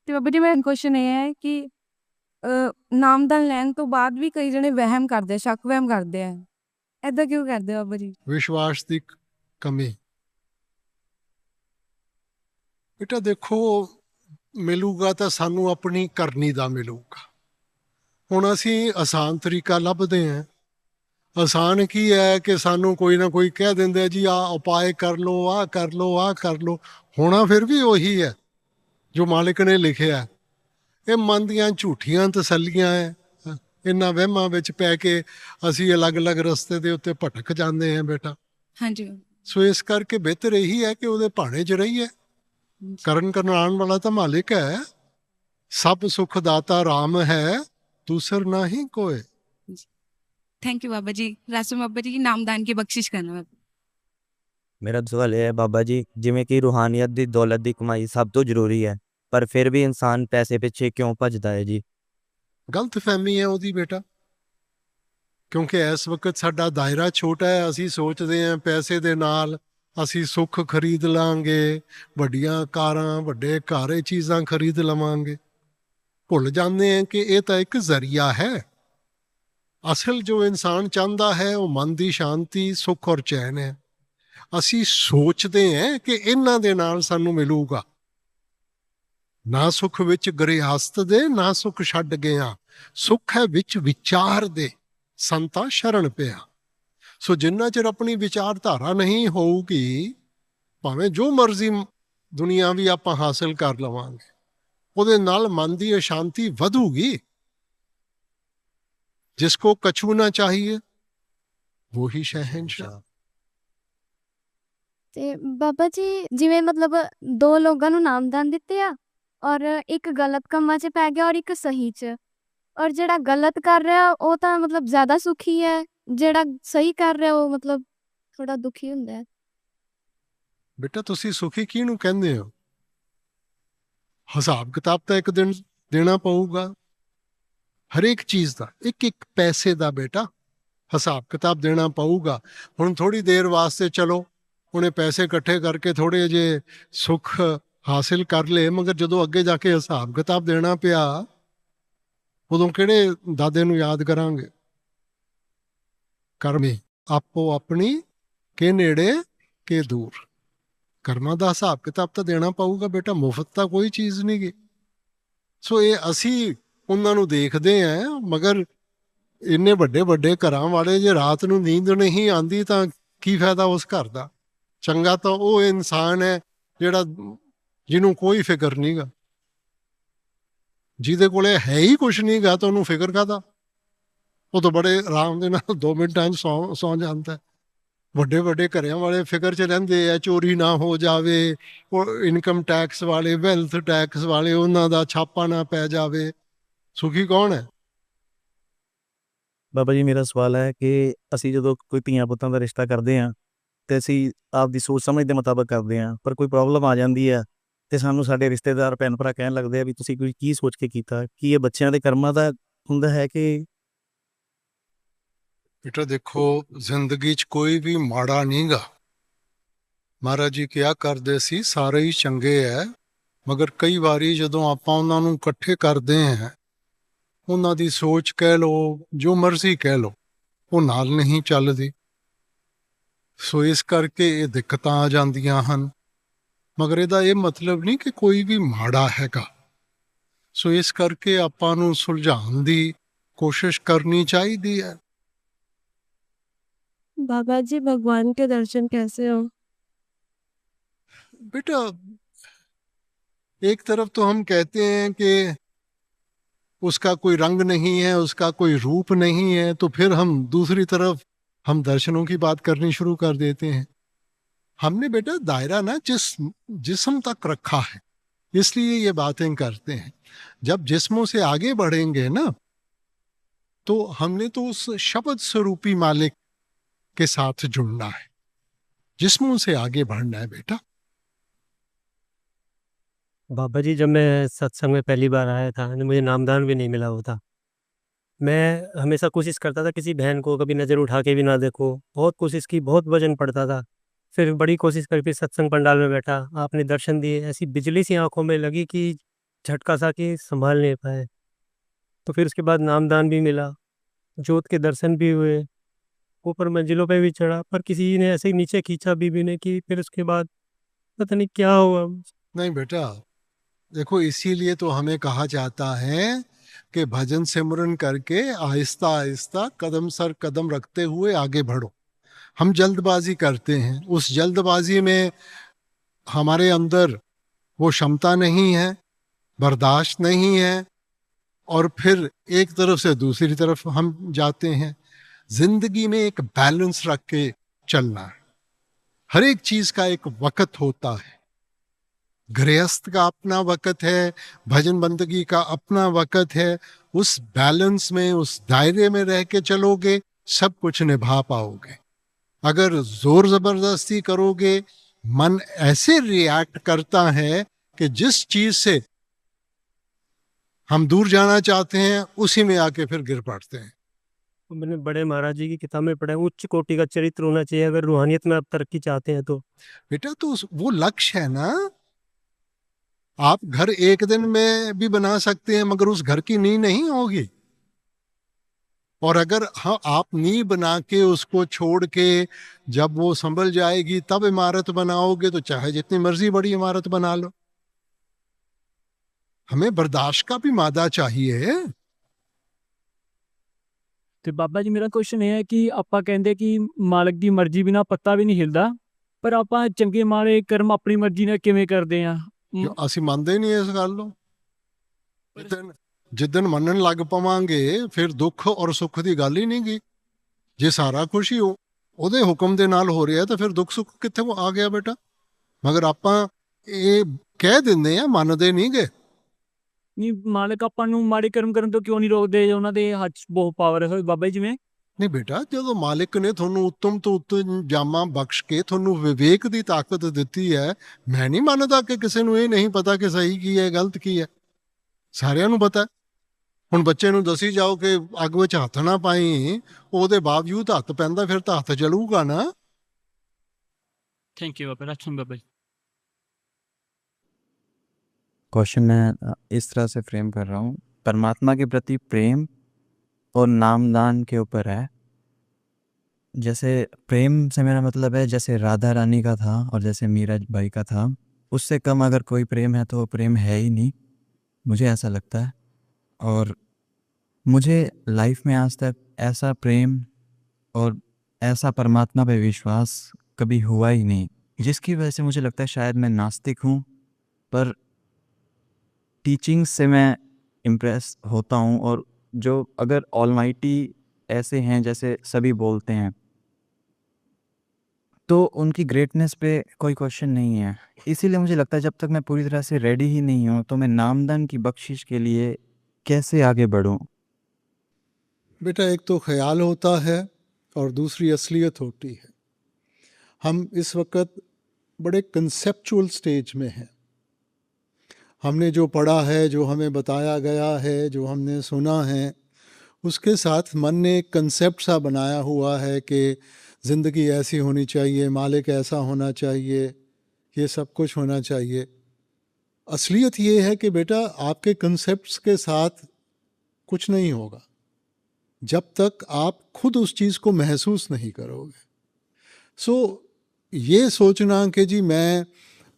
ਤੇ ਬਾਬਾ ਜੀ ਮੇਰਾ ਕੁਐਸਚਨ ਇਹ ਹੈ ਕਿ ਨਾਮਦਾਨ ਲੈਣ ਤੋਂ ਬਾਅਦ ਵੀ ਕਈ ਜਣੇ ਵਹਿਮ ਕਰਦੇ ਆ, ਸ਼ੱਕ ਵਹਿਮ ਕਰਦੇ ਆ, ਏਦਾਂ ਕਿਉਂ ਕਰਦੇ ਆ ਬਾਬਾ ਜੀ? ਵਿਸ਼ਵਾਸ ਦੀ ਕਮੀ। ਬੇਟਾ ਦੇਖੋ, ਮਿਲੂਗਾ ਤਾਂ ਸਾਨੂੰ ਆਪਣੀ ਕਰਨੀ ਦਾ ਮਿਲੂਗਾ। ਹੁਣ ਅਸੀਂ ਆਸਾਨ ਤਰੀਕਾ ਲੱਭਦੇ ਹਾਂ। ਆਸਾਨ ਕੀ ਹੈ ਕਿ ਸਾਨੂੰ ਕੋਈ ਨਾ ਕੋਈ ਕਹਿ ਦਿੰਦੇ ਜੀ ਆਹ ਉਪਾਏ ਕਰ ਲਓ, ਆਹ ਕਰ ਲਓ, ਆਹ ਕਰ ਲਓ। ਹੋਣਾ ਫਿਰ ਵੀ ਉਹੀ ਹੈ ਜੋ ਮਾਲਿਕ ਨੇ ਲਿਖਿਆ। ਇਹ ਮਨ ਦੀਆਂ ਝੂਠੀਆਂ ਤਸੱਲੀਆਂ ਹੈ। ਇਹਨਾਂ ਵਹਿਮਾਂ ਵਿੱਚ ਪੈ ਕੇ ਅਸੀਂ ਅਲੱਗ-ਅਲੱਗ ਰਸਤੇ ਦੇ ਉੱਤੇ ਭਟਕ ਜਾਂਦੇ ਹਾਂ ਬੇਟਾ। ਹਾਂਜੀ। ਸੋ ਇਸ ਕਰਕੇ ਬਿਹਤਰ ਇਹੀ ਹੈ ਕਿ ਉਹਦੇ ਭਾਣੇ 'ਚ ਰਹੀਏ। ਕਰਨ ਕਰਨਾਉਣ ਵਾਲਾ ਤਾਂ ਮਾਲਿਕ ਹੈ। ਸਭ ਸੁਖ ਦਾਤਾ ਰਾਮ ਹੈ, ਦੂਸਰ ਨਹੀਂ ਕੋਏ। थैंक यू बाबा जी। रासू बाबा जी नामदान की बख्शिश करना। ਮੇਰਾ ਸਵਾਲ ਇਹ ਹੈ ਬਾਬਾ ਜੀ, ਜਿਵੇਂ ਕਿ ਰੂਹਾਨੀਅਤ ਦੀ ਦੌਲਤ ਦੀ ਕਮਾਈ ਸਭ ਤੋਂ ਜ਼ਰੂਰੀ ਹੈ, ਪਰ ਫਿਰ ਵੀ ਇਨਸਾਨ ਪੈਸੇ ਪਿੱਛੇ ਕਿਉਂ ਭੱਜਦਾ ਹੈ ਜੀ? ਗਲਤ ਫਹਿਮੀ ਹੈ ਉਹਦੀ ਬੇਟਾ। ਕਿਉਂਕਿ ਇਸ ਵਕਤ ਸਾਡਾ ਦਾਇਰਾ ਛੋਟਾ ਹੈ। ਅਸੀਂ ਸੋਚਦੇ ਹਾਂ ਪੈਸੇ ਦੇ ਨਾਲ ਅਸੀਂ ਸੁੱਖ ਖਰੀਦ ਲਾਂਗੇ, ਵੱਡੀਆਂ ਕਾਰਾਂ, ਵੱਡੇ ਘਰ, ਇਹ ਚੀਜ਼ਾਂ ਖਰੀਦ ਲਵਾਂਗੇ। ਭੁੱਲ ਜਾਂਦੇ ਹਾਂ ਕਿ ਇਹ ਤਾਂ ਇੱਕ ਜ਼ਰੀਆ ਹੈ। ਅਸਲ ਜੋ ਇਨਸਾਨ ਚਾਹੁੰਦਾ ਹੈ ਉਹ ਮਨ ਦੀ ਸ਼ਾਂਤੀ, ਸੁੱਖ ਔਰ ਚੈਨ ਹੈ। ਅਸੀਂ ਸੋਚਦੇ ਹਾਂ ਕਿ ਇਹਨਾਂ ਦੇ ਨਾਲ ਸਾਨੂੰ ਮਿਲੂਗਾ। ਨਾ ਸੁੱਖ ਵਿੱਚ ਗ੍ਰਹਿਸਤ ਦੇ, ਨਾ ਸੁੱਖ ਛੱਡ ਗਿਆ। ਸੁੱਖ ਹੈ ਵਿੱਚ ਵਿਚਾਰ ਦੇ, ਸੰਤਾ ਸ਼ਰਨ ਪਿਆ। ਸੋ ਜਿੰਨਾ ਚਿਰ ਆਪਣੀ ਵਿਚਾਰਧਾਰਾ ਨਹੀਂ ਹੋਊਗੀ, ਭਾਵੇਂ ਜੋ ਮਰਜ਼ੀ ਦੁਨੀਆ ਵੀ ਆਪਾਂ ਹਾਸਿਲ ਕਰ ਲਵਾਂਗੇ, ਉਹਦੇ ਨਾਲ ਮਨ ਦੀ ਅਸ਼ਾਂਤੀ ਵਧੂਗੀ। ਜਿਸਕੋ ਕਛੂ ਨਾ ਚਾਹੀਏ वो ही शहंशाह। ਤੇ ਬਾਬਾ ਜੀ ਜਿਵੇਂ ਮਤਲਬ ਦੋ ਲੋਕਾਂ ਨੂੰ ਨਾਮਦਾਨ ਦਿੱਤੇ ਆ ਔਰ ਇੱਕ ਗਲਤ ਕੰਮਾਂ 'ਚ ਪੈ ਗਿਆ ਔਰ ਇੱਕ ਸਹੀ 'ਚ, ਔਰ ਜਿਹੜਾ ਗਲਤ ਕਰ ਰਿਹਾ ਉਹ ਤਾਂ ਮਤਲਬ ਜ਼ਿਆਦਾ ਸੁਖੀ ਹੈ, ਜਿਹੜਾ ਸਹੀ ਕਰ ਰਿਹਾ ਉਹ ਮਤਲਬ ਥੋੜਾ ਦੁਖੀ ਹੁੰਦਾ ਹੈ। ਬੇਟਾ ਤੁਸੀਂ ਸੁਖੀ ਕਿਹਨੂੰ ਕਹਿੰਦੇ ਹੋ? ਹਿਸਾਬ ਕਿਤਾਬ ਤਾਂ ਇੱਕ ਦਿਨ ਦੇਣਾ ਪਊਗਾ ਹਰੇਕ ਚੀਜ਼ ਦਾ, ਇੱਕ ਇੱਕ ਪੈਸੇ ਦਾ ਬੇਟਾ ਹਿਸਾਬ ਕਿਤਾਬ ਦੇਣਾ ਪਊਗਾ। ਹੁਣ ਥੋੜੀ ਦੇਰ ਵਾਸਤੇ ਚਲੋ ਉਹਨੇ ਪੈਸੇ ਇਕੱਠੇ ਕਰਕੇ ਥੋੜੇ ਜਿਹੇ ਸੁੱਖ ਹਾਸਿਲ ਕਰ ਲਏ, ਮਗਰ ਜਦੋਂ ਅੱਗੇ ਜਾ ਕੇ ਹਿਸਾਬ ਕਿਤਾਬ ਦੇਣਾ ਪਿਆ ਉਦੋਂ ਕਿਹੜੇ ਦਾਦੇ ਨੂੰ ਯਾਦ ਕਰਾਂਗੇ? ਕਰਮੀ ਆਪੋ ਆਪਣੀ ਕੇ ਨੇੜੇ ਕੇ ਦੂਰ। ਕਰਮਾਂ ਦਾ ਹਿਸਾਬ ਕਿਤਾਬ ਤਾਂ ਦੇਣਾ ਪਊਗਾ ਬੇਟਾ, ਮੁਫਤ ਤਾਂ ਕੋਈ ਚੀਜ਼ ਨਹੀਂ ਗੀ। ਸੋ ਇਹ ਅਸੀਂ ਉਹਨਾਂ ਨੂੰ ਦੇਖਦੇ ਹਾਂ, ਮਗਰ ਇੰਨੇ ਵੱਡੇ ਵੱਡੇ ਘਰਾਂ ਵਾਲੇ ਜੇ ਰਾਤ ਨੂੰ ਨੀਂਦ ਨਹੀਂ ਆਉਂਦੀ ਤਾਂ ਕੀ ਫਾਇਦਾ ਉਸ ਘਰ ਦਾ? ਚੰਗਾ ਤਾਂ ਉਹ ਇਨਸਾਨ ਹੈ ਜਿਹੜਾ ਜਿਹਨੂੰ ਕੋਈ ਫਿਕਰ ਨਹੀਂ ਗਾ। ਜਿਹਦੇ ਕੋਲੇ ਹੈ ਹੀ ਕੁਛ ਨਹੀਂ ਗਾ ਤਾਂ ਉਹਨੂੰ ਫਿਕਰ ਕਾਹਦਾ? ਉਹ ਤਾਂ ਬੜੇ ਆਰਾਮ ਦੇ ਨਾਲ 2 ਮਿੰਟਾਂ 'ਚ ਸੌਂ ਜਾਂਦਾ। ਵੱਡੇ ਵੱਡੇ ਘਰਿਆਂ ਵਾਲੇ ਫਿਕਰ 'ਚ ਰਹਿੰਦੇ ਆ, ਚੋਰੀ ਨਾ ਹੋ ਜਾਵੇ, ਉਹ ਇਨਕਮ ਟੈਕਸ ਵਾਲੇ, ਵੈਲਥ ਟੈਕਸ ਵਾਲੇ, ਉਹਨਾਂ ਦਾ ਛਾਪਾ ਨਾ ਪੈ ਜਾਵੇ। ਸੁਖੀ ਕੌਣ ਹੈ? ਬਾਬਾ ਜੀ ਮੇਰਾ ਸਵਾਲ ਹੈ ਕਿ ਅਸੀਂ ਜਦੋਂ ਕੋਈ ਧੀਆਂ ਪੁੱਤਾਂ ਦਾ ਰਿਸ਼ਤਾ ਕਰਦੇ ਹਾਂ ਤੇ ਅਸੀਂ ਆਪਦੀ ਸੋਚ ਸਮਝ ਦੇ ਮੁਤਾਬਕ ਕਰਦੇ ਹਾਂ, ਪਰ ਕੋਈ ਪ੍ਰੋਬਲਮ ਆ ਜਾਂਦੀ ਹੈ ਤੇ ਸਾਨੂੰ ਸਾਡੇ ਰਿਸ਼ਤੇਦਾਰ ਭੈਣ ਭਰਾ ਕਹਿਣ ਲੱਗਦੇ ਆ ਵੀ ਤੁਸੀਂ ਕੋਈ ਕੀ ਸੋਚ ਕੇ ਕੀਤਾ? ਕੀ ਇਹ ਬੱਚਿਆਂ ਦੇ ਕਰਮਾਂ ਦਾ ਹੁੰਦਾ ਹੈ ਕਿ? ਬੇਟਾ ਦੇਖੋ, ਜ਼ਿੰਦਗੀ 'ਚ ਕੋਈ ਵੀ ਮਾੜਾ ਨਹੀਂ ਗਾ। ਮਹਾਰਾਜ ਜੀ ਕਿਹਾ ਕਰਦੇ ਸੀ ਸਾਰੇ ਹੀ ਚੰਗੇ ਹੈ, ਮਗਰ ਕਈ ਵਾਰੀ ਜਦੋਂ ਆਪਾਂ ਉਹਨਾਂ ਨੂੰ ਇਕੱਠੇ ਕਰਦੇ ਹਾਂ, ਉਹਨਾਂ ਦੀ ਸੋਚ ਕਹਿ ਲਓ, ਜੋ ਮਰਜ਼ੀ ਕਹਿ ਲਓ, ਉਹ ਨਾਲ ਨਹੀਂ ਚੱਲਦੀ। ਸੋ ਇਸ ਕਰਕੇ ਇਹ ਦਿੱਕਤਾਂ ਆ ਜਾਂਦੀਆਂ ਹਨ। ਮਗਰ ਇਹਦਾ ਇਹ ਮਤਲਬ ਨਹੀਂ ਕਿ ਕੋਈ ਵੀ ਮਾੜਾ ਹੈਗਾ। ਸੋ ਇਸ ਕਰਕੇ ਆਪਾਂ ਨੂੰ ਸੁਲਝਾਉਣ ਦੀ ਕੋਸ਼ਿਸ਼ ਕਰਨੀ ਚਾਹੀਦੀ ਹੈ। बाबा जी भगवान के दर्शन कैसे हो? बेटा एक तरफ तो हम कहते हैं कि उसका कोई रंग नहीं है, उसका कोई रूप नहीं है, तो फिर हम दूसरी तरफ हम दर्शनों की बात करनी शुरू कर देते हैं। हमने बेटा दायरा ना जिस्म तक रखा है, इसलिए ये बातें करते हैं। जब जिस्मों से आगे बढ़ेंगे ना, तो हमने तो उस शब्द स्वरूपी मालिक के साथ जुड़ना है, जिस्मों से आगे बढ़ना है बेटा। बाबा जी जब मैं सत्संग में पहली बार आया था तो मुझे नामदान भी नहीं मिला होता। मैं हमेशा कोशिश करता था किसी बहन को कभी नज़र उठा के भी ना देखो, बहुत कोशिश की, बहुत वजन पड़ता था। फिर बड़ी कोशिश करके सत्संग पंडाल में बैठा, आपने दर्शन दिए, ऐसी बिजली सी आंखों में लगी कि झटका सा कि संभाल नहीं पाए। तो फिर उसके बाद नामदान भी मिला, जोत के दर्शन भी हुए, ऊपर मंजिलों पे भी चढ़ा, पर किसी ने ऐसे ही नीचे खींचा बीबी ने कि फिर उसके बाद पता नहीं क्या हुआ। नहीं बेटा, देखो इसीलिए तो हमें कहा जाता है कि भजन सिमरन करके आहिस्ता आहिस्ता कदम सर कदम रखते हुए आगे बढ़ो। हम जल्दबाजी करते हैं, उस जल्दबाजी में हमारे अंदर वो क्षमता नहीं है, बर्दाश्त नहीं है, और फिर एक तरफ से दूसरी तरफ हम जाते हैं। जिंदगी में एक बैलेंस रख के चलना है। हर एक चीज का एक वक्त होता है। गृहस्थ का अपना वक्त है, भजन बंदगी का अपना वक्त है। उस बैलेंस में, उस दायरे में रह के चलोगे, सब कुछ निभा पाओगे। अगर जोर जबरदस्ती करोगे, मन ऐसे रिएक्ट करता है कि जिस चीज से हम दूर जाना चाहते हैं उसी में आके फिर गिर पड़ते हैं। मैंने बड़े महाराज जी की किताब में पढ़ा है, उच्च कोटि का चरित्र होना चाहिए अगर रूहानियत में आप तरक्की चाहते हैं तो। बेटा तो वो लक्ष्य है ना। आप घर एक दिन में भी बना सकते हैं, मगर उस घर की नींव नहीं होगी। और अगर हाँ आप नींव बना के उसको छोड़ के जब वो संभल जाएगी तब इमारत बनाओगे, तो चाहे जितनी मर्जी बड़ी इमारत बना लो। हमें बर्दाश्त का भी मादा चाहिए। ਤੇ ਬਾਬਾ ਜੀ ਮੇਰਾ ਕੁਐਸਚਨ ਇਹ ਹੈ ਕਿ ਆਪਾਂ ਕਹਿੰਦੇ ਕਿ ਮਾਲਕ ਦੀ ਮਰਜ਼ੀ ਬਿਨਾ ਪੱਤਾ ਵੀ ਨਹੀਂ ਹਿਲਦਾ, ਪਰ ਆਪਾਂ ਚੰਗੇ ਮਾੜੇ ਕਰਮ ਆਪਣੀ ਮਰਜ਼ੀ ਨਾਲ ਕਿਵੇਂ ਕਰਦੇ ਆ? ਜੋ ਅਸੀਂ ਮੰਨਦੇ ਹੀ ਨਹੀਂ ਇਸ ਗੱਲ ਨੂੰ। ਜਿੱਦਣ ਮੰਨਣ ਲੱਗ ਪਵਾਂਗੇ ਫਿਰ ਦੁੱਖ ਔਰ ਸੁੱਖ ਦੀ ਗੱਲ ਹੀ ਨਹੀਂ ਗੀ। ਜੇ ਸਾਰਾ ਕੁਝ ਹੀ ਉਹਦੇ ਹੁਕਮ ਦੇ ਨਾਲ ਹੋ ਰਿਹਾ ਤਾਂ ਫਿਰ ਦੁੱਖ ਸੁੱਖ ਕਿੱਥੇ ਆ ਗਿਆ ਬੇਟਾ। ਮਗਰ ਆਪਾਂ ਇਹ ਕਹਿ ਦਿੰਦੇ ਆ, ਮੰਨਦੇ ਨਹੀਂ ਗੇ। ਨਹੀਂ ਮਾਲਕ ਆਪਾਂ ਨੂੰ ਮਾੜੇ ਕਰਮ ਕਰਨ ਤੋਂ ਕਿਉਂ ਨਹੀਂ ਰੋਕਦੇ? ਉਹਨਾਂ ਦੇ ਹੱਥ 'ਚ ਬਹੁਤ ਪਾਵਰ ਹੈ ਬਾਬਾ ਜੀ। ਜਿਵੇਂ ਨਹੀਂ ਬੇਟਾ, ਜਦੋਂ ਮਾਲਿਕ ਨੇ ਤੁਹਾਨੂੰ ਉੱਤਮ ਤੋਂ ਉੱਤਮ ਜਾਮਾਂ ਬਖਸ਼ ਕੇ ਤੁਹਾਨੂੰ ਵਿਵੇਕ ਦੀ ਤਾਕਤ ਦਿੱਤੀ ਹੈ, ਮੈਂ ਨਹੀਂ ਮੰਨਦਾ ਕਿ ਕਿਸੇ ਨੂੰ ਇਹ ਨਹੀਂ ਪਤਾ ਕਿ ਸਹੀ ਕੀ ਹੈ ਗਲਤ ਕੀ ਹੈ। ਸਾਰਿਆਂ ਨੂੰ ਪਤਾ। ਹੁਣ ਬੱਚੇ ਨੂੰ ਦੱਸੀ ਜਾਓ ਕਿ ਅੱਗ ਵਿੱਚ ਹੱਥ ਨਾ ਪਾਈ, ਉਹਦੇ ਬਾਵਜੂਦ ਹੱਥ ਪੈਂਦਾ, ਫਿਰ ਤਾਂ ਹੱਥ ਜਲੂਗਾ ਨਾ। Thank you Baba, Rajan Baba ji. Question मैं इस तरह से फ्रेम कर रहा हूँ, परमात्मा के प्रति प्रेम और नामदान के ऊपर है। जैसे प्रेम से मेरा मतलब है जैसे राधा रानी का था और जैसे मीरा भाई का था, उससे कम अगर कोई प्रेम है तो वो प्रेम है ही नहीं, मुझे ऐसा लगता है। और मुझे लाइफ में आज तक ऐसा प्रेम और ऐसा परमात्मा पे विश्वास कभी हुआ ही नहीं, जिसकी वजह से मुझे लगता है शायद मैं नास्तिक हूँ, पर टीचिंग्स से मैं इम्प्रेस होता हूँ। और जो अगर ऑलमाइटी ऐसे हैं जैसे सभी बोलते हैं, तो उनकी ग्रेटनेस पे कोई क्वेश्चन नहीं है। इसीलिए मुझे लगता है जब तक मैं पूरी तरह से रेडी ही नहीं हूँ तो मैं नामदान की बख्शिश के लिए कैसे आगे बढ़ूँ? बेटा एक तो ख्याल होता है और दूसरी असलियत होती है। हम इस वक्त बड़े कंसेप्चुअल स्टेज में हैं। हमने जो पढ़ा है, जो हमें बताया गया है, जो हमने सुना है, उसके साथ मन ने एक कंसेप्ट सा बनाया हुआ है कि ज़िंदगी ऐसी होनी चाहिए, मालिक ऐसा होना चाहिए, ये सब कुछ होना चाहिए। असलियत ये है कि बेटा आपके कंसेप्ट्स के साथ कुछ नहीं होगा जब तक आप खुद उस चीज़ को महसूस नहीं करोगे। ये सोचना कि जी मैं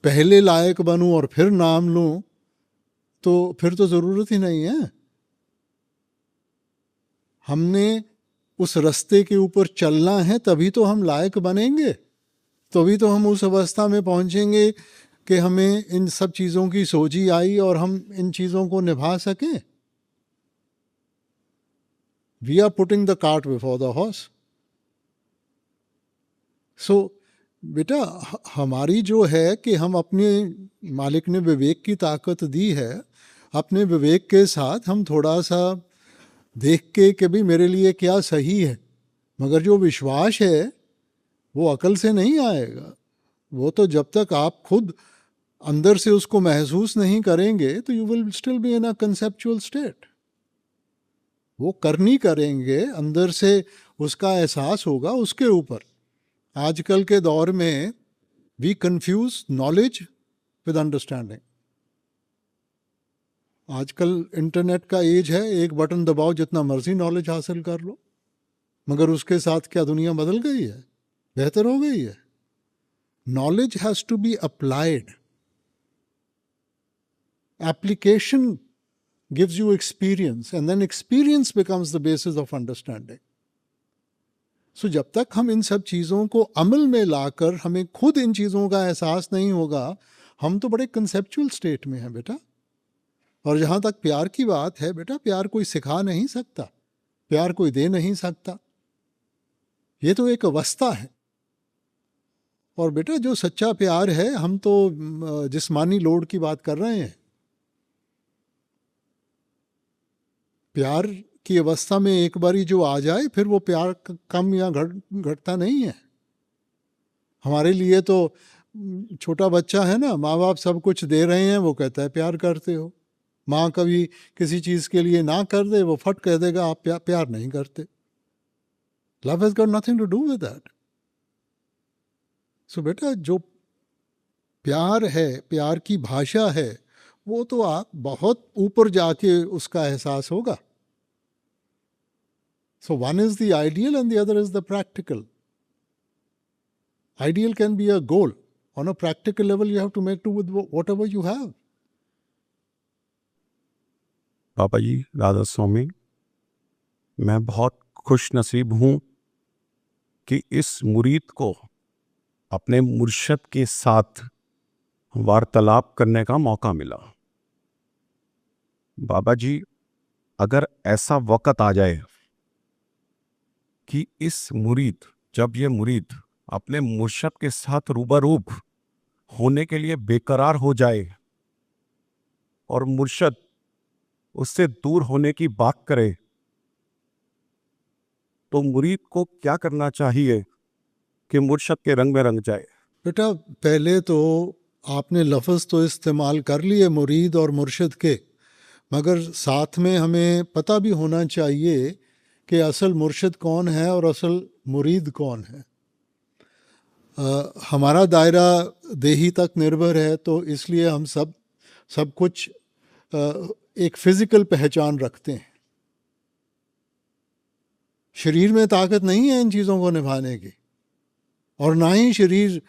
पहले लायक बनूं और फिर नाम लूं, तो फिर तो ज़रूरत ही नहीं है। हमने उस रास्ते के ऊपर चलना है, तभी तो हम लायक बनेंगे, तभी तो हम उस अवस्था में पहुंचेंगे कि हमें इन सब चीज़ों की सोझी आई और हम इन चीज़ों को निभा सकें। We are putting the cart before the horse. बेटा हमारी जो है कि हम अपने मालिक ने विवेक की ताकत दी है, अपने विवेक के साथ हम थोड़ा सा देख के कि भाई मेरे लिए क्या सही है। मगर जो विश्वास है वो अकल से नहीं आएगा। वो तो जब तक आप खुद अंदर से उसको महसूस नहीं करेंगे तो you will still be in a conceptual state. वो करनी करेंगे, अंदर से उसका एहसास होगा। उसके ऊपर आजकल के दौर में we confuse knowledge with understanding. आजकल इंटरनेट का एज है, एक बटन दबाओ जितना मर्जी नॉलेज हासिल कर लो, मगर उसके साथ क्या दुनिया बदल गई है, बेहतर हो गई है? Knowledge has to be applied. Application gives you experience and then experience becomes the basis of understanding. So जब तक हम इन सब चीज़ों को अमल में लाकर हमें खुद इन चीज़ों का एहसास नहीं होगा, हम तो बड़े कंसेप्चुअल स्टेट में हैं बेटा. और जहाँ तक प्यार की बात है बेटा, प्यार कोई सिखा नहीं सकता, प्यार कोई दे नहीं सकता, ये तो एक अवस्था है. और बेटा जो सच्चा प्यार है, हम तो जिस्मानी लोड की बात कर रहे हैं. प्यार की अवस्था में एक बारी जो आ जाए, फिर वो प्यार कम या घटता नहीं है. हमारे लिए तो छोटा बच्चा है ना, माँ बाप सब कुछ दे रहे हैं, वो कहता है प्यार करते हो. माँ कभी किसी चीज़ के लिए ना कर दे, वो फट कह देगा आप प्यार नहीं करते. Love has got nothing to do with that. So बेटा जो प्यार है, प्यार की भाषा है, वो तो आप बहुत ऊपर जाके उसका एहसास होगा. So one is the ideal and the other is the practical. Ideal can be a goal. On a practical level, you have to make do with whatever you have. पापा जी, राधा स्वामी, मैं बहुत खुश नसीब हूँ कि इस मुरीद को अपने मुर्शद के साथ वार्तालाप करने का मौका मिला. बाबा जी, अगर ऐसा वक़्त आ जाए कि जब ये मुरीद अपने मुर्शद के साथ रूबरूब होने के लिए बेकरार हो जाए और मुर्शद उससे दूर होने की बात करे, तो मुरीद को क्या करना चाहिए कि मुर्शद के रंग में रंग जाए? बेटा पहले तो आपने लफ्ज़ तो इस्तेमाल कर लिए मुरीद और मुर्शिद के, मगर साथ में हमें पता भी होना चाहिए कि असल मुर्शिद कौन है और असल मुरीद कौन है. हमारा दायरा देही तक निर्भर है, तो इसलिए हम सब कुछ एक फिज़िकल पहचान रखते हैं. शरीर में ताकत नहीं है इन चीज़ों को निभाने की, और ना ही शरीर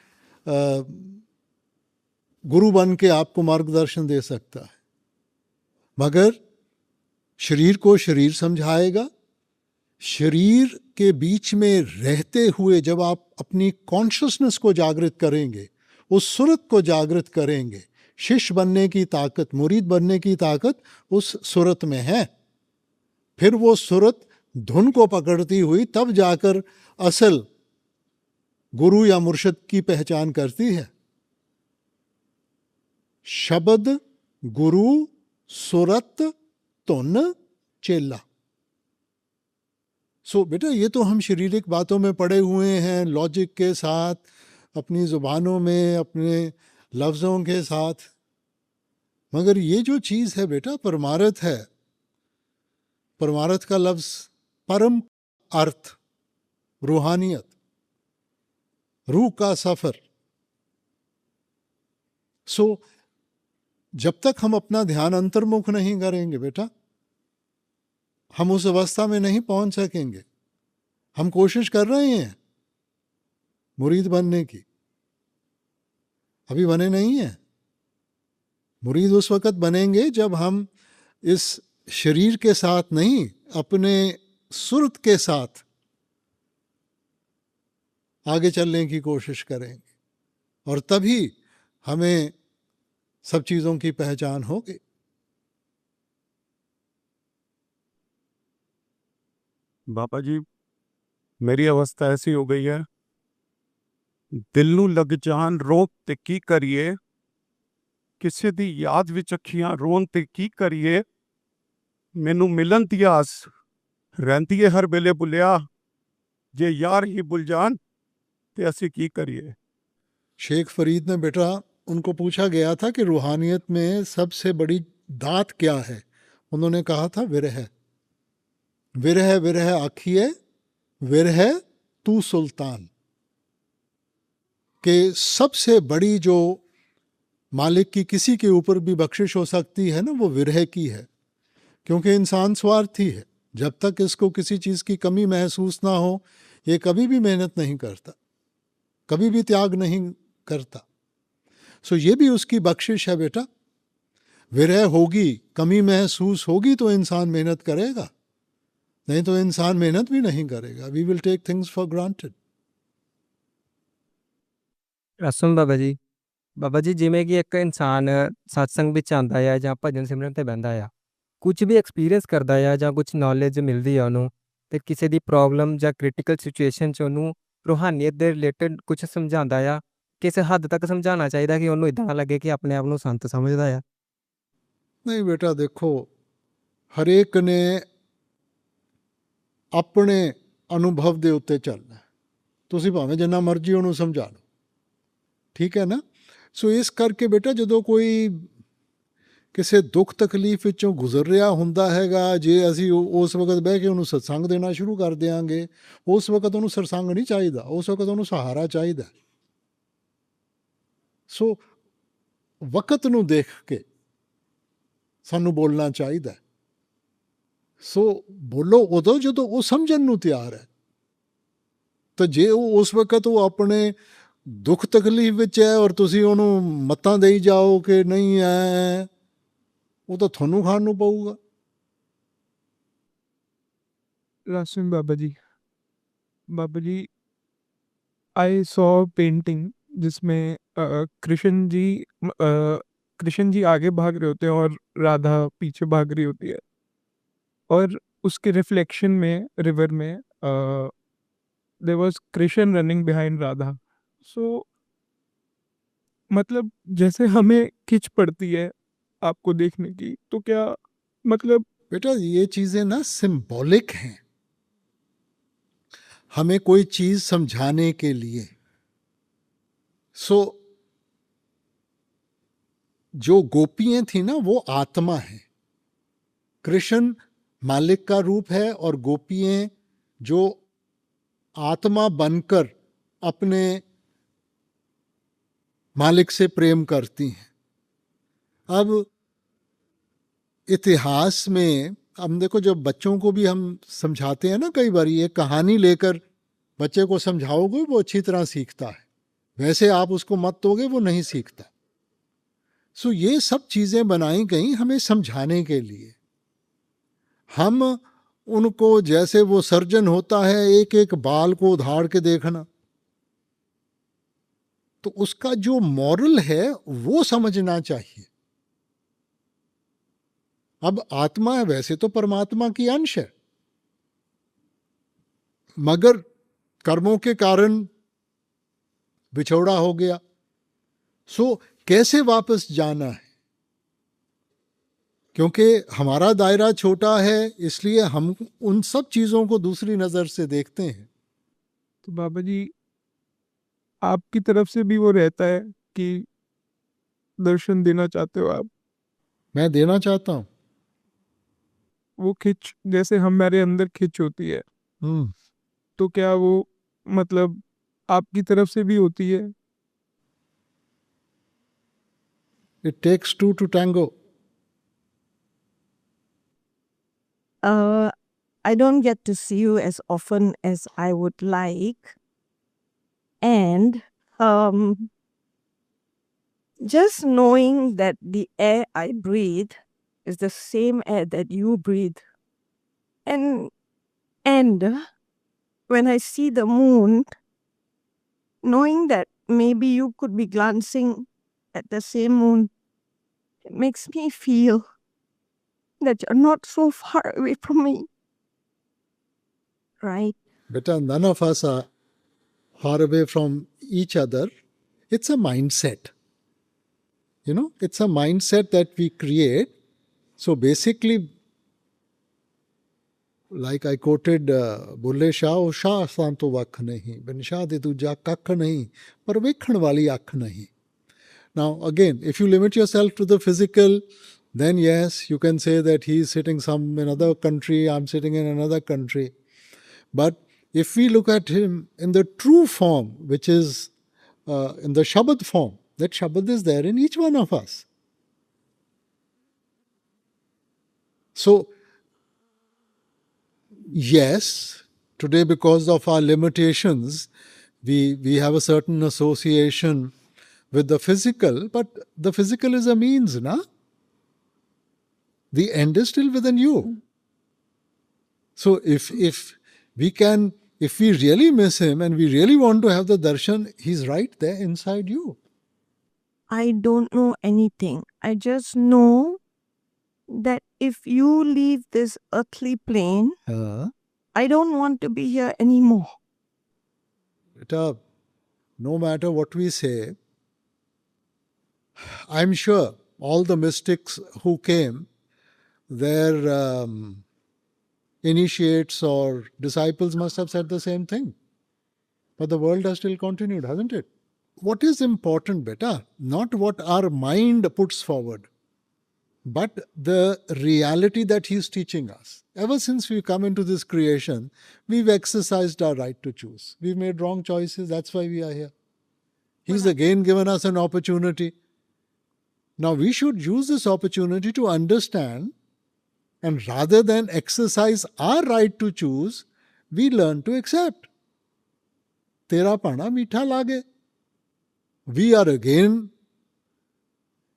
गुरु बन के आपको मार्गदर्शन दे सकता है. मगर शरीर को शरीर समझाएगा. शरीर के बीच में रहते हुए जब आप अपनी कॉन्शियसनेस को जागृत करेंगे, उस सूरत को जागृत करेंगे, शिष्य बनने की ताकत, मुरीद बनने की ताकत उस सूरत में है. फिर वो सूरत धुन को पकड़ती हुई तब जाकर असल गुरु या मुर्शिद की पहचान करती है. शब्द, गुरु, सूरत, धुन, चेला. सो बेटा ये तो हम शारीरिक बातों में पड़े हुए हैं, लॉजिक के साथ, अपनी ज़ुबानों में, अपने लफ्ज़ों के साथ. मगर ये जो चीज़ है बेटा परमार्थ है. परमार्थ का लफ्ज़ परम अर्थ, रूहानियत, रूह का सफ़र. सो जब तक हम अपना ध्यान अंतर्मुख नहीं करेंगे बेटा, हम उस अवस्था में नहीं पहुंच सकेंगे. हम कोशिश कर रहे हैं मुरीद बनने की, अभी बने नहीं हैं. मुरीद उस वक़्त बनेंगे जब हम इस शरीर के साथ नहीं, अपने सुरत के साथ आगे चलने की कोशिश करेंगे, और तभी हमें सब चीज़ों की पहचान होगी. बाबा जी, मेरी अवस्था ऐसी हो गई है, दिल नू लग जान रोक ते की करिए, किसी दी याद विच अखियां रोन ते की करिए, मैनू मिलन दी आस रहंदी है हर वेले बुलिया, जे यार ही बुल जान ते असी की करिए. शेख फरीद ने बेटा, उनको पूछा गया था कि रूहानियत में सबसे बड़ी दात क्या है. उन्होंने कहा था विरह. विरह विरह आखिए, विरह तू सुल्तान. के सबसे बड़ी जो मालिक की किसी के ऊपर भी बख्शिश हो सकती है ना, वो विरह की है, क्योंकि इंसान स्वार्थी है। जब तक इसको किसी चीज़ की कमी महसूस ना हो, ये कभी भी मेहनत नहीं करता, कभी भी त्याग नहीं करता। सो ये भी उसकी बख्शिश है बेटा। विरह होगी, कमी महसूस होगी तो इंसान मेहनत करेगा, नहीं तो इंसान मेहनत भी नहीं करेगा। We will take things for granted. Rasim Baba ਜੀ ਜਿਵੇਂ ਕਿ ਇੱਕ ਇਨਸਾਨ ਸਤਸੰਗ ਵਿੱਚ ਆਉਂਦਾ ਆ ਜਾਂ ਭਜਨ ਸਿਮਰਨ ਤੇ ਬਹਿੰਦਾ ਆ, ਕੁਝ ਵੀ ਐਕਸਪੀਰੀਅੰਸ ਕਰਦਾ ਆ ਜਾਂ ਕੁਝ ਨੌਲੇਜ ਮਿਲਦੀ ਆ ਉਹਨੂੰ, ਤੇ ਕਿਸੇ ਦੀ ਪ੍ਰੋਬਲਮ ਜਾਂ ਕ੍ਰਿਟੀਕਲ ਸਿਚੁਏਸ਼ਨ 'ਚ ਉਹਨੂੰ ਰੂਹਾਨੀਅਤ ਦੇ ਰਿਲੇਟਡ ਕੁਝ ਸਮਝਾਉਂਦਾ ਆ, ਕਿਸੇ ਹੱਦ ਤੱਕ ਸਮਝਾਉਣਾ ਚਾਹੀਦਾ ਕਿ ਉਹਨੂੰ ਇਦਾਂ ਨਾ ਲੱਗੇ ਕਿ ਆਪਣੇ ਆਪ ਨੂੰ ਸੰਤ ਸਮਝਦਾ ਆ। नहीं बेटा, देखो, हर एक ने अपने अनुभव ਦੇ ਉੱਤੇ ਚੱਲਣਾ। ਤੁਸੀਂ ਭਾਵੇਂ ਜਿੰਨਾ ਮਰਜ਼ੀ ਉਹਨੂੰ ਸਮਝਾ ਲਓ, ਠੀਕ ਹੈ ਨਾ। ਸੋ ਇਸ ਕਰਕੇ ਬੇਟਾ, ਜਦੋਂ ਕੋਈ ਕਿਸੇ ਦੁੱਖ ਤਕਲੀਫ ਵਿੱਚੋਂ ਗੁਜ਼ਰ ਰਿਹਾ ਹੁੰਦਾ ਹੈਗਾ, ਜੇ ਅਸੀਂ ਉਸ ਵਕਤ ਬਹਿ ਕੇ ਉਹਨੂੰ ਸਤਸੰਗ ਦੇਣਾ ਸ਼ੁਰੂ ਕਰ ਦਿਆਂਗੇ, ਉਸ ਵਕਤ ਉਹਨੂੰ ਸਤਸੰਗ ਨਹੀਂ ਚਾਹੀਦਾ, ਉਸ ਵਕਤ ਉਹਨੂੰ ਸਹਾਰਾ ਚਾਹੀਦਾ। ਸੋ ਵਕਤ ਨੂੰ ਦੇਖ ਕੇ ਸਾਨੂੰ ਬੋਲਣਾ ਚਾਹੀਦਾ। ਸੋ ਬੋਲੋ ਉਦੋਂ ਜਦੋਂ ਉਹ ਸਮਝਣ ਨੂੰ ਤਿਆਰ ਹੈ। ਤਾਂ ਜੇ ਉਹ ਉਸ ਵਕਤ ਉਹ ਆਪਣੇ ਦੁੱਖ ਤਕਲੀਫ ਵਿੱਚ ਹੈ ਔਰ ਤੁਸੀਂ ਉਹਨੂੰ ਮੱਤਾਂ ਦੇਈ ਜਾਓ ਕਿ ਨਹੀਂ ਹੈ, ਉਹ ਤਾਂ ਤੁਹਾਨੂੰ ਖਾਣ ਨੂੰ ਪਊਗਾ। Rasim Baba ji I saw painting जिसमें कृष्ण जी आगे भाग रहे होते हैं और राधा पीछे भाग रही होती है, और उसके रिफ्लेक्शन में रिवर में there was Krishna running behind Radha. So मतलब जैसे हमें खिंच पड़ती है आपको देखने की, तो क्या मतलब बेटा ये चीज़ें ना सिंबॉलिक हैं, हमें कोई चीज़ समझाने के लिए। सो जो गोपियाँ थी ना, वो आत्मा है। कृष्ण मालिक का रूप है और गोपियाँ जो आत्मा बनकर अपने मालिक से प्रेम करती हैं। अब इतिहास में हम देखो, जब बच्चों को भी हम समझाते हैं ना, कई बार ये कहानी लेकर बच्चे को समझाओगे वो अच्छी तरह सीखता है, वैसे आप उसको मत दोगे वो नहीं सीखता। सो ये सब चीज़ें बनाई गई हमें समझाने के लिए। हम उनको, जैसे वो सर्जन होता है एक एक बाल को उधाड़ के देखना, तो उसका जो मॉरल है वो समझना चाहिए। अब आत्मा है, वैसे तो परमात्मा की अंश है, मगर कर्मों के कारण बिछोड़ा हो गया। सो कैसे वापस जाना है, क्योंकि हमारा दायरा छोटा है, इसलिए हम उन सब चीज़ों को दूसरी नज़र से देखते हैं। तो बाबा जी आपकी तरफ से भी वो रहता है कि दर्शन देना चाहते हो आप? मैं देना चाहता हूँ। वो खिंच, जैसे हमारे अंदर खिंच होती है, तो क्या वो मतलब आपकी तरफ से भी होती है? It takes two to tango. I don't get to see you as often as I would like. And just knowing that the air I breathe is the same air that you breathe. And when I see the moon, knowing that maybe you could be glancing at the same moon, it makes me feel that you're not so far away from me. Right? Beta, none of us are far away from each other. It's a mindset. You know, it's a mindset that we create. So basically, like I quoted, Bulle Shah, Shah Santo Vakh nahi, bin Shah de tuja kakh nahi, par vekhan wali akh nahi. Now again, if you limit yourself to the physical, then yes, you can say that he is sitting in another country, I'm sitting in another country. But if we look at him in the true form, which is in the Shabad form, That Shabad is there in each one of us. So, yes, today because of our limitations, we have a certain association with the physical, but the physical is a means, na? The end is still within you. So if we really miss him and we really want to have the darshan, he's right there inside you. I don't know anything. I just know that if you leave this earthly plane, I don't want to be here anymore. No matter what we say, I'm sure all the mystics who came, their initiates or disciples must have said the same thing. But the world has still continued, hasn't it? What is important, beta? Not what our mind puts forward, but the reality that he's teaching us. Ever since we come into this creation, we've exercised our right to choose. We've made wrong choices, that's why we are here. He's again given us an opportunity. Now we should use this opportunity to understand, and rather than exercise our right to choose, we learn to accept. Tera pana meetha lage. We are again,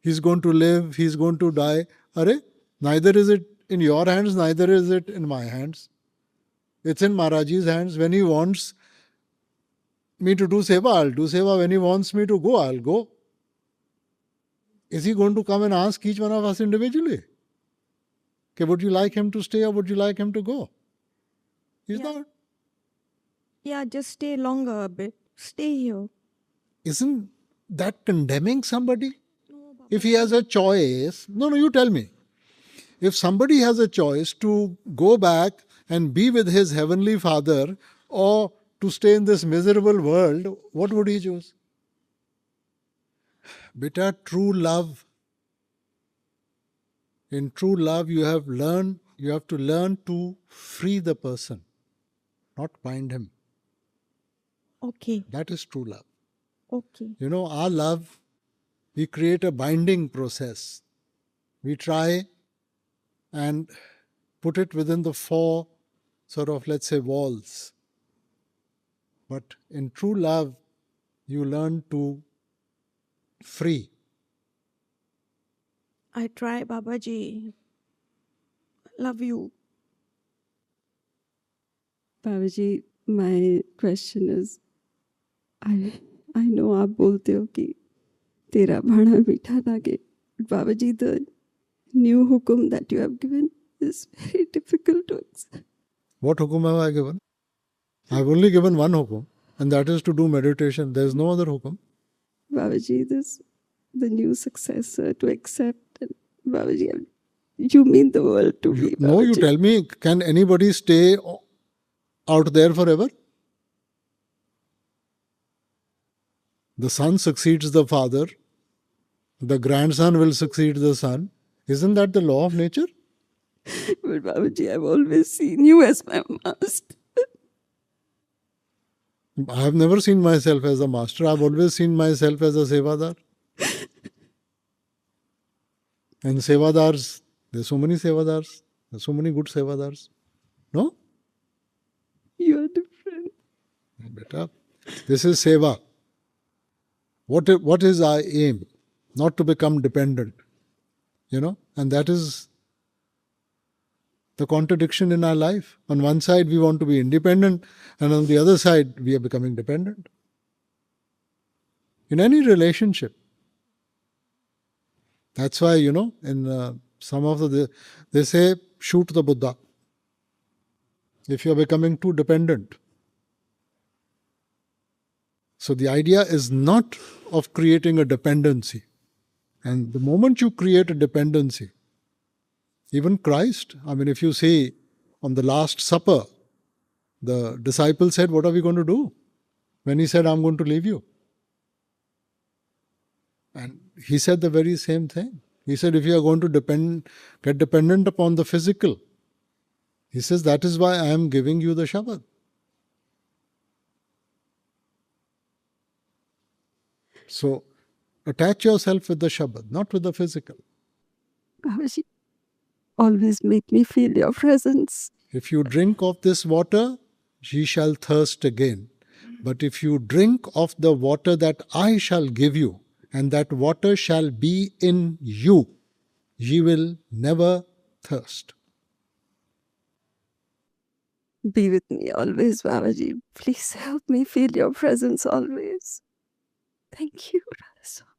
he's going to live, he's going to die. Arre, neither is it in your hands, neither is it in my hands. It's in Maharaji's hands. When he wants me to do seva, I'll do seva. When he wants me to go, I'll go. Is he going to come and ask each one of us individually? Okay, would you like him to stay or would you like him to go? He's not. Yeah, just stay longer a bit. Stay here. Isn't that condemning somebody? If he has a choice, no, you tell me. If somebody has a choice to go back and be with his heavenly Father or to stay in this miserable world, what would he choose? Beta, true love. In true love, you have to learn to free the person, not bind him. Okay. That is true love. Okay. You know, our love, we create a binding process. We try and put it within the four sort of, let's say, walls. But in true love, you learn to free. I try, Babaji. Love you. Babaji, my question is, I know आप बोलते हो कि तेरा भाड़ा मीठा लागे. Babaji, the new hukum that you have given is very difficult to accept. What hukum have I given? I've only given one hukum, and that is to do meditation. There's no other hukum. Babaji, this the new successor to accept. And Babaji, you mean the world to me. No, you tell me, can anybody stay out there forever? The son succeeds the father. The grandson will succeed the son. Isn't that the law of nature? But Babaji, I've always seen you as my master. I have never seen myself as a master. I've always seen myself as a sevadar. And sevadars, there's so many sevadars. There's so many good sevadars. No? You are different. Beta, this is seva. What is our aim? Not to become dependent. You know? And that is the contradiction in our life. On one side, we want to be independent, and on the other side, we are becoming dependent. In any relationship. That's why, you know, in some of they say, shoot the Buddha. If you're becoming too dependent. So the idea is not of creating a dependency. And the moment you create a dependency, even Christ, I mean, if you see on the Last Supper, the disciples said, what are we going to do? When he said, I'm going to leave you. And he said the very same thing. He said, if you are going to get dependent upon the physical, he says, that is why I am giving you the Shabad. So, Attach yourself with the Shabad, not with the physical. Babaji, always make me feel your presence. If you drink of this water, ye shall thirst again. But if you drink of the water that I shall give you, and that water shall be in you, ye will never thirst. Be with me always, Babaji. Please help me feel your presence always. Thank you, Radha.